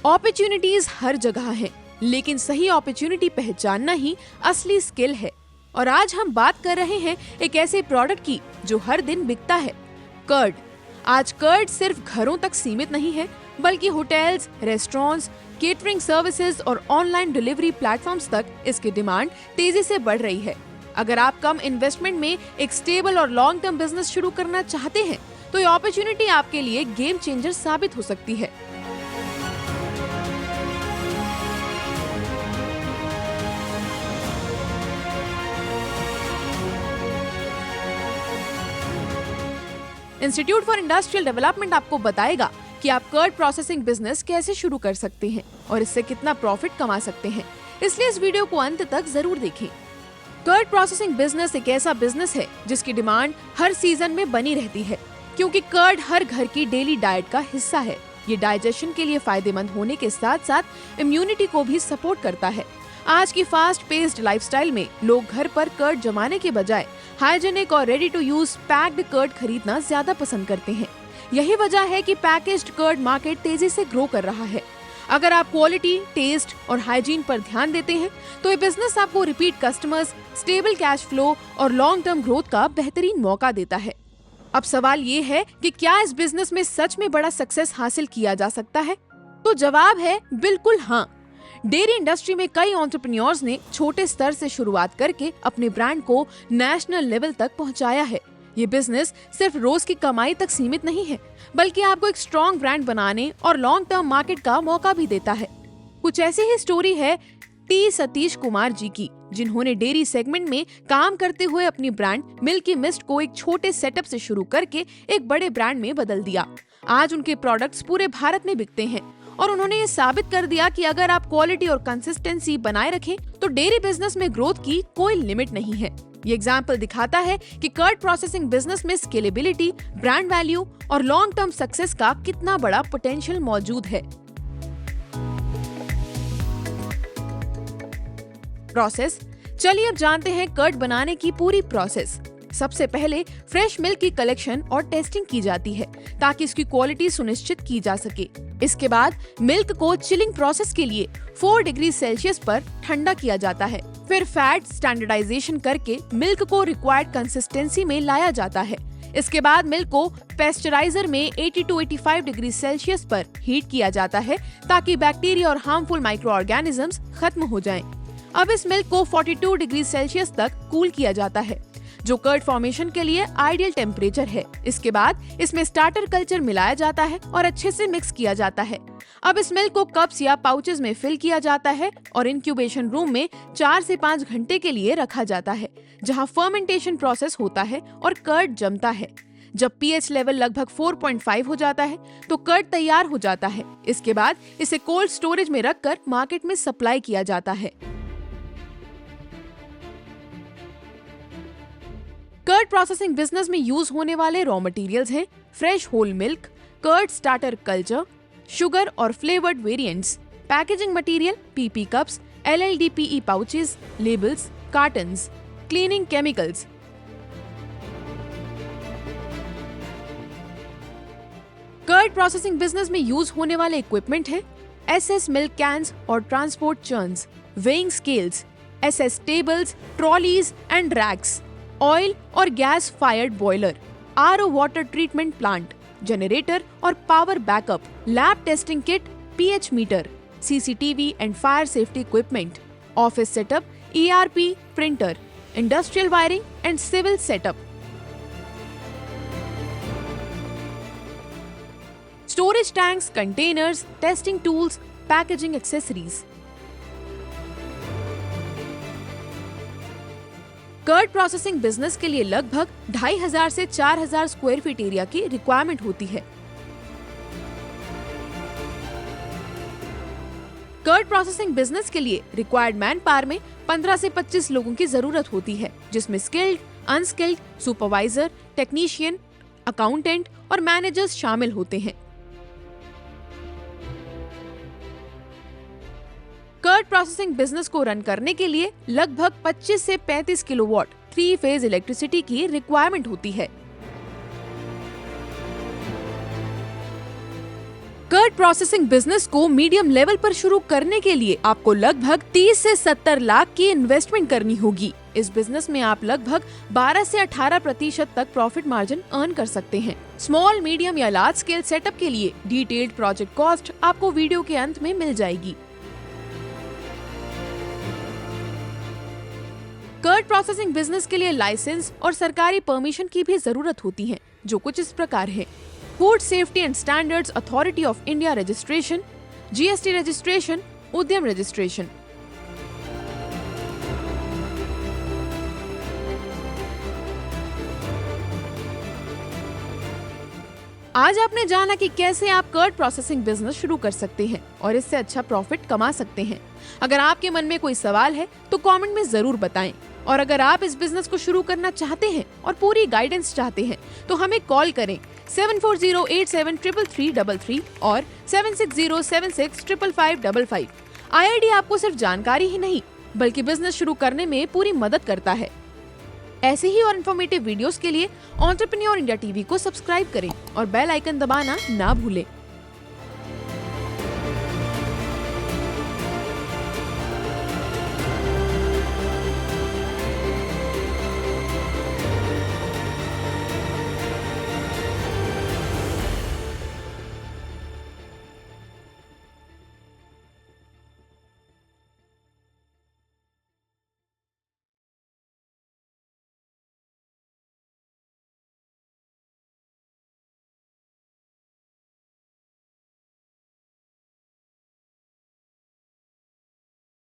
Opportunities हर जगह है, लेकिन सही अपॉर्चुनिटी पहचानना ही असली स्किल है। और आज हम बात कर रहे हैं एक ऐसे प्रोडक्ट की जो हर दिन बिकता है, कर्ड। आज कर्ड सिर्फ घरों तक सीमित नहीं है, बल्कि होटल्स, रेस्टोरेंट्स, केटरिंग सर्विसेज और ऑनलाइन डिलीवरी प्लेटफॉर्म्स तक इसकी डिमांड तेजी से बढ़ रही है। अगर आप कम इन्वेस्टमेंट में एक स्टेबल और लॉन्ग टर्म बिजनेस शुरू करना चाहते हैं, तो ये अपॉर्चुनिटी आपके लिए गेम चेंजर साबित हो सकती है। इंस्टीट्यूट फॉर इंडस्ट्रियल डेवलपमेंट आपको बताएगा कि आप कर्ड प्रोसेसिंग बिजनेस कैसे शुरू कर सकते हैं और इससे कितना प्रॉफिट कमा सकते हैं। इसलिए इस वीडियो को अंत तक जरूर देखें। कर्ड प्रोसेसिंग बिजनेस एक ऐसा बिजनेस है जिसकी डिमांड हर सीजन में बनी रहती है, क्योंकि कर्ड हर घर की डेली डाइट का हिस्सा है। ये डाइजेशन के लिए फायदेमंद होने के साथ साथ इम्यूनिटी को भी सपोर्ट करता है। आज की फास्ट पेस्ड लाइफस्टाइल में लोग घर पर कर्ड जमाने के बजाय हाइजेनिक और ready to use packed curd खरीदना ज्यादा पसंद करते हैं। यही वजह है कि पैकेज्ड कर्ड मार्केट तेजी से ग्रो कर रहा है। अगर आप क्वालिटी, टेस्ट और हाइजीन पर ध्यान देते हैं, तो ये बिजनेस आपको repeat customers, stable cash flow और लॉन्ग टर्म ग्रोथ का बेहतरीन मौका देता है। अब सवाल ये है कि क्या इस बिजनेस में सच में बड़ा सक्सेस हासिल किया जा सकता है? तो जवाब है बिल्कुल हाँ। डेयरी इंडस्ट्री में कई एंटरप्रेन्योर्स ने छोटे स्तर से शुरुआत करके अपने ब्रांड को नेशनल लेवल तक पहुंचाया है। ये बिजनेस सिर्फ रोज की कमाई तक सीमित नहीं है, बल्कि आपको एक स्ट्रॉन्ग ब्रांड बनाने और लॉन्ग टर्म मार्केट का मौका भी देता है। कुछ ऐसी ही स्टोरी है टी सतीश कुमार जी की, जिन्होंने डेयरी सेगमेंट में काम करते हुए अपनी ब्रांड मिल्की मिस्ट को एक छोटे सेटअप से शुरू करके एक बड़े ब्रांड में बदल दिया। आज उनके प्रोडक्ट्स पूरे भारत में बिकते हैं और उन्होंने ये साबित कर दिया कि अगर आप क्वालिटी और कंसिस्टेंसी बनाए रखें, तो डेयरी बिजनेस में ग्रोथ की कोई लिमिट नहीं है। ये एग्जाम्पल दिखाता है कि कर्ड प्रोसेसिंग बिजनेस में स्केलेबिलिटी, ब्रांड वैल्यू और लॉन्ग टर्म सक्सेस का कितना बड़ा पोटेंशियल मौजूद है। प्रोसेस, चलिए अब जानते हैं कर्ड बनाने की पूरी प्रोसेस। सबसे पहले फ्रेश मिल्क की कलेक्शन और टेस्टिंग की जाती है ताकि इसकी क्वालिटी सुनिश्चित की जा सके। इसके बाद मिल्क को चिलिंग प्रोसेस के लिए 4 डिग्री सेल्सियस पर ठंडा किया जाता है। फिर फैट स्टैंडर्डाइजेशन करके मिल्क को रिक्वायर्ड कंसिस्टेंसी में लाया जाता है। इसके बाद मिल्क को पेस्चराइजर में 80 to 85 डिग्री सेल्सियस पर हीट किया जाता है ताकि बैक्टीरिया और हार्मफुल माइक्रो ऑर्गेनिजम्स खत्म हो जाएं। अब इस मिल्क को 42 डिग्री सेल्सियस तक कूल किया जाता है, जो कर्ड फॉर्मेशन के लिए आइडियल टेम्परेचर है। इसके बाद इसमें स्टार्टर कल्चर मिलाया जाता है और अच्छे से मिक्स किया जाता है। अब इस मिल्क को कप्स या पाउचेस में फिल किया जाता है और इंक्यूबेशन रूम में 4 से 5 घंटे के लिए रखा जाता है, जहां फर्मेंटेशन प्रोसेस होता है और कर्ड जमता है। जब पीएच लेवल लगभग 4.5 हो जाता है, तो कर्ड तैयार हो जाता है। इसके बाद इसे कोल्ड स्टोरेज में रखकर मार्केट में सप्लाई किया जाता है। कर्ड प्रोसेसिंग बिजनेस में यूज होने वाले रॉ मटेरियल्स हैं fresh whole milk, curd starter culture, sugar और flavoured variants, packaging material, PP cups, LLDPE pouches, labels, cartons, cleaning chemicals. Curd processing business में यूज होने वाले इक्विपमेंट है SS मिल्क कैंस और transport churns, weighing scales, SS tables, trolleys and racks, oil और gas fired boiler, RO water treatment plant, generator और power backup, lab testing kit, pH meter, CCTV and fire safety equipment, office setup, ERP, printer, industrial wiring and civil setup, storage tanks, containers, testing tools, packaging accessories. Curd processing business के लिए लगभग 2500 से 4000 square feet area की requirement होती है। Curd processing business के लिए required man power में 15 से 25 लोगों की जरूरत होती है, जिसमें skilled, unskilled, supervisor, technician, accountant और मैनेजर्स शामिल होते हैं। कर्ड प्रोसेसिंग बिजनेस को रन करने के लिए लगभग 25 से 35 किलोवाट 3 फेज इलेक्ट्रिसिटी की रिक्वायरमेंट होती है। कर्ड कर्ड प्रोसेसिंग बिजनेस को मीडियम लेवल पर शुरू करने के लिए आपको लगभग 30 से 70 लाख की इन्वेस्टमेंट करनी होगी। इस बिजनेस में आप लगभग 12 से 18% तक प्रॉफिट मार्जिन अर्न कर सकते हैं। स्मॉल, मीडियम या लार्ज स्केल सेटअप के लिए डिटेल्ड प्रोजेक्ट कॉस्ट आपको वीडियो के अंत में मिल जाएगी। कर्ड प्रोसेसिंग बिजनेस के लिए लाइसेंस और सरकारी परमिशन की भी जरूरत होती है, जो कुछ इस प्रकार है। Food safety and standards authority of India registration, GST registration, उद्यम रजिस्ट्रेशन। आज आपने जाना कि कैसे आप कर्ड प्रोसेसिंग बिजनेस शुरू कर सकते हैं और इससे अच्छा प्रॉफिट कमा सकते हैं। अगर आपके मन में कोई सवाल है तो कमेंट में जरूर बताएं। और अगर आप इस बिजनेस को शुरू करना चाहते हैं और पूरी गाइडेंस चाहते हैं तो हमें कॉल करें 7408733333 और 7607655555। IID आपको सिर्फ जानकारी ही नहीं बल्कि बिजनेस शुरू करने में पूरी मदद करता है। ऐसे ही और इन्फॉर्मेटिव वीडियोस के लिए एंटरप्रेन्योर इंडिया टीवी को सब्सक्राइब करें और बेल आइकन दबाना ना भूलें।